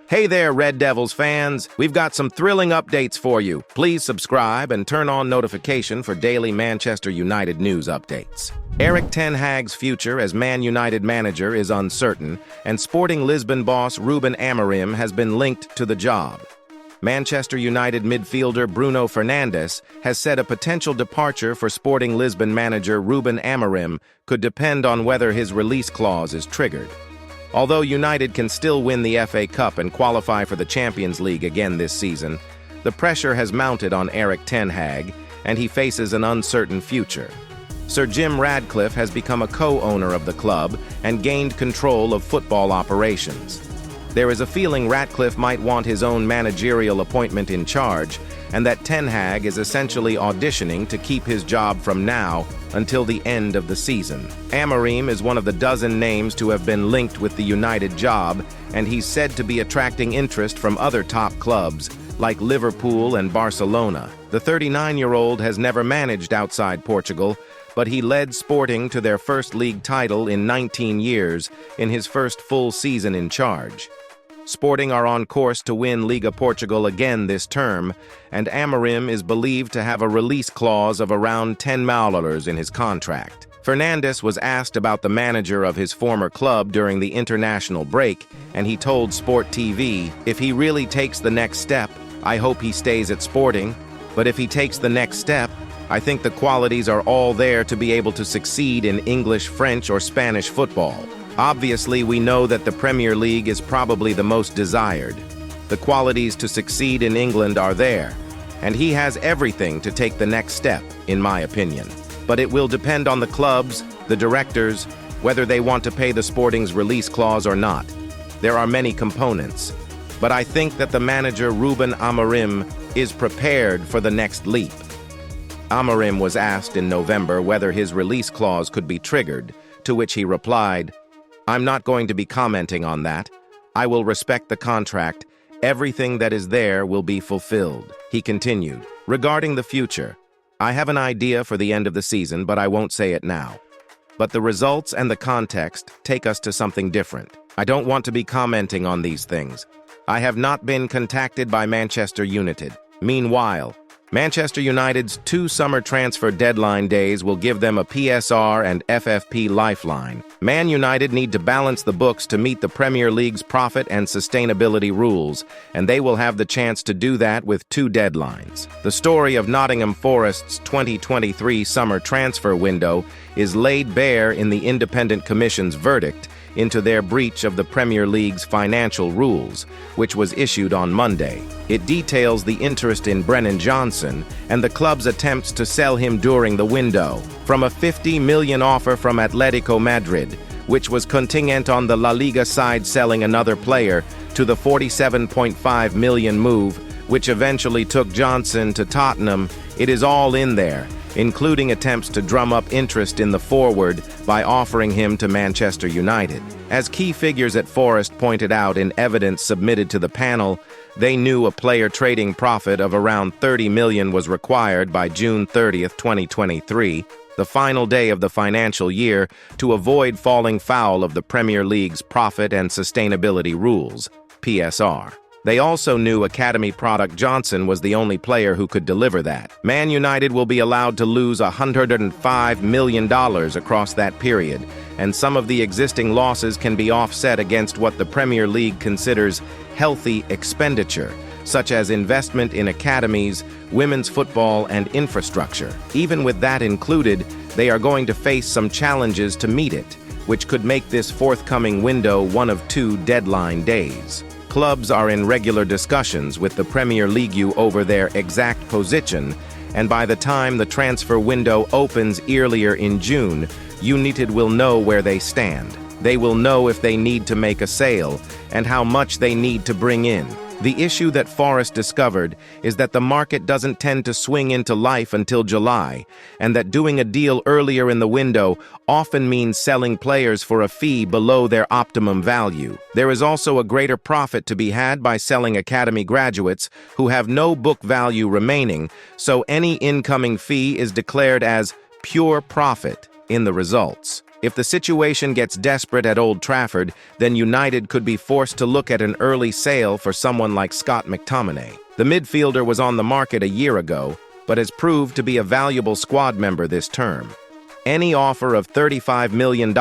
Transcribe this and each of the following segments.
Hey there, Red Devils fans! We've got some thrilling updates for you. Please subscribe and turn on notification for daily Manchester United news updates. Erik ten Hag's future as Man United manager is uncertain, and Sporting Lisbon boss Ruben Amorim has been linked to the job. Manchester United midfielder Bruno Fernandes has said a potential departure for Sporting Lisbon manager Ruben Amorim could depend on whether his release clause is triggered. Although United can still win the FA Cup and qualify for the Champions League again this season, the pressure has mounted on Erik ten Hag, and he faces an uncertain future. Sir Jim Ratcliffe has become a co-owner of the club and gained control of football operations. There is a feeling Ratcliffe might want his own managerial appointment in charge, and that Ten Hag is essentially auditioning to keep his job from now until the end of the season. Amorim is one of the dozen names to have been linked with the United job, and he's said to be attracting interest from other top clubs, like Liverpool and Barcelona. The 39-year-old has never managed outside Portugal, but he led Sporting to their first league title in 19 years in his first full season in charge. Sporting are on course to win Liga Portugal again this term, and Amorim is believed to have a release clause of around $10 million in his contract. Fernandes was asked about the manager of his former club during the international break, and he told Sport TV, "If he really takes the next step, I hope he stays at Sporting, but if he takes the next step, I think the qualities are all there to be able to succeed in English, French, or Spanish football. Obviously, we know that the Premier League is probably the most desired. The qualities to succeed in England are there, and he has everything to take the next step, in my opinion. But it will depend on the clubs, the directors, whether they want to pay the Sporting's release clause or not. There are many components, but I think that the manager Ruben Amorim is prepared for the next leap." Amorim was asked in November whether his release clause could be triggered, to which he replied, "I'm not going to be commenting on that. I will respect the contract. Everything that is there will be fulfilled." He continued, "Regarding the future, I have an idea for the end of the season, but I won't say it now. But the results and the context take us to something different. I don't want to be commenting on these things. I have not been contacted by Manchester United." Meanwhile, Manchester United's 2 summer transfer deadline days will give them a PSR and FFP lifeline. Man United need to balance the books to meet the Premier League's profit and sustainability rules, and they will have the chance to do that with 2 deadlines. The story of Nottingham Forest's 2023 summer transfer window is laid bare in the Independent Commission's verdict into their breach of the Premier League's financial rules, which was issued on Monday. It details the interest in Brennan Johnson and the club's attempts to sell him during the window, from a $50 million offer from Atletico Madrid, which was contingent on the La Liga side selling another player, to the $47.5 million move, which eventually took Johnson to Tottenham. It is all in there, including attempts to drum up interest in the forward by offering him to Manchester United. As key figures at Forest pointed out in evidence submitted to the panel, they knew a player trading profit of around $30 million was required by June 30, 2023, the final day of the financial year, to avoid falling foul of the Premier League's profit and sustainability rules, PSR. They also knew academy product Johnson was the only player who could deliver that. Man United will be allowed to lose $105 million across that period, and some of the existing losses can be offset against what the Premier League considers healthy expenditure, such as investment in academies, women's football, and infrastructure. Even with that included, they are going to face some challenges to meet it, which could make this forthcoming window one of 2 deadline days. Clubs are in regular discussions with the Premier League over their exact position, and by the time the transfer window opens earlier in June, United will know where they stand. They will know if they need to make a sale and how much they need to bring in. The issue that Forest discovered is that the market doesn't tend to swing into life until July, and that doing a deal earlier in the window often means selling players for a fee below their optimum value. There is also a greater profit to be had by selling academy graduates who have no book value remaining, so any incoming fee is declared as pure profit in the results. If the situation gets desperate at Old Trafford, then United could be forced to look at an early sale for someone like Scott McTominay. The midfielder was on the market a year ago, but has proved to be a valuable squad member this term. Any offer of $35 million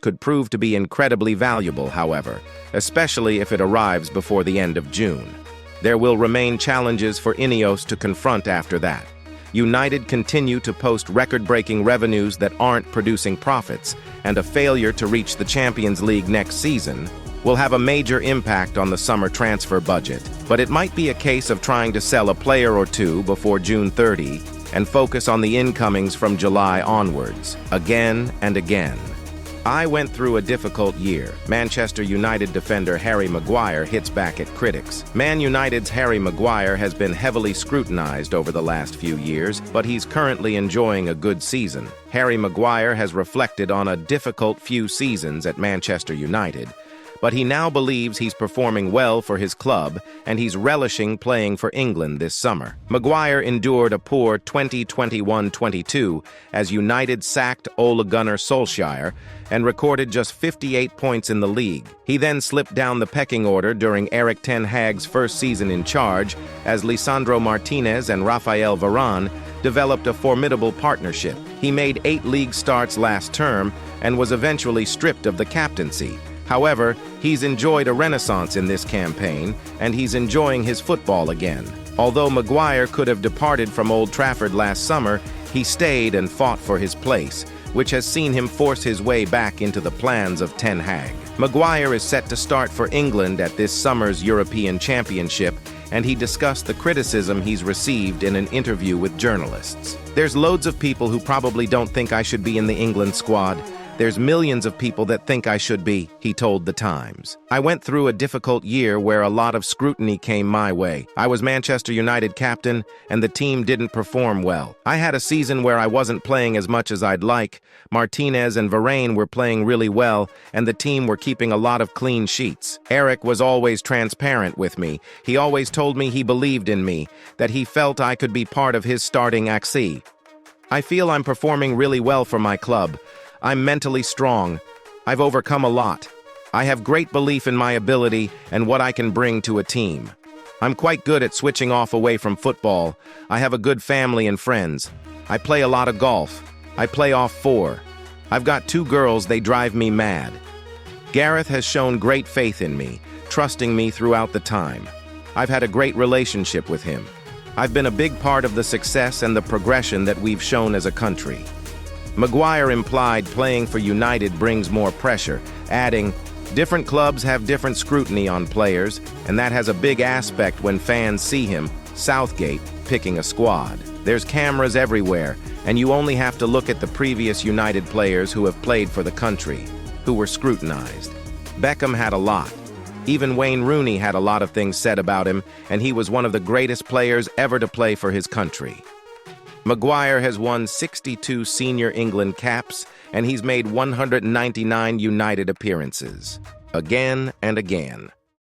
could prove to be incredibly valuable, however, especially if it arrives before the end of June. There will remain challenges for Ineos to confront after that. United continue to post record-breaking revenues that aren't producing profits, and a failure to reach the Champions League next season will have a major impact on the summer transfer budget. But it might be a case of trying to sell a player or two before June 30 and focus on the incomings from July onwards, again and again. I went through a difficult year. Manchester United defender Harry Maguire hits back at critics. Man United's Harry Maguire has been heavily scrutinized over the last few years, but he's currently enjoying a good season. Harry Maguire has reflected on a difficult few seasons at Manchester United, but he now believes he's performing well for his club, and he's relishing playing for England this summer. Maguire endured a poor 2021-22 as United sacked Ole Gunnar Solskjaer and recorded just 58 points in the league. He then slipped down the pecking order during Erik ten Hag's first season in charge, as Lisandro Martinez and Raphael Varane developed a formidable partnership. He made 8 league starts last term and was eventually stripped of the captaincy. However, he's enjoyed a renaissance in this campaign, and he's enjoying his football again. Although Maguire could have departed from Old Trafford last summer, he stayed and fought for his place, which has seen him force his way back into the plans of Ten Hag. Maguire is set to start for England at this summer's European Championship, and he discussed the criticism he's received in an interview with journalists. "There's loads of people who probably don't think I should be in the England squad. There's millions of people that think I should be," he told The Times. "I went through a difficult year where a lot of scrutiny came my way. I was Manchester United captain, and the team didn't perform well. I had a season where I wasn't playing as much as I'd like. Martinez and Varane were playing really well, and the team were keeping a lot of clean sheets. Eric was always transparent with me. He always told me he believed in me, that he felt I could be part of his starting axe. I feel I'm performing really well for my club. I'm mentally strong. I've overcome a lot. I have great belief in my ability and what I can bring to a team. I'm quite good at switching off away from football. I have a good family and friends. I play a lot of golf. I play off 4. I've got 2 girls, they drive me mad. Gareth has shown great faith in me, trusting me throughout the time. I've had a great relationship with him. I've been a big part of the success and the progression that we've shown as a country." Maguire implied playing for United brings more pressure, adding, "Different clubs have different scrutiny on players, and that has a big aspect when fans see him, Southgate, picking a squad. There's cameras everywhere, and you only have to look at the previous United players who have played for the country, who were scrutinized. Beckham had a lot. Even Wayne Rooney had a lot of things said about him, and he was one of the greatest players ever to play for his country." Maguire has won 62 senior England caps, and he's made 199 United appearances, again and again.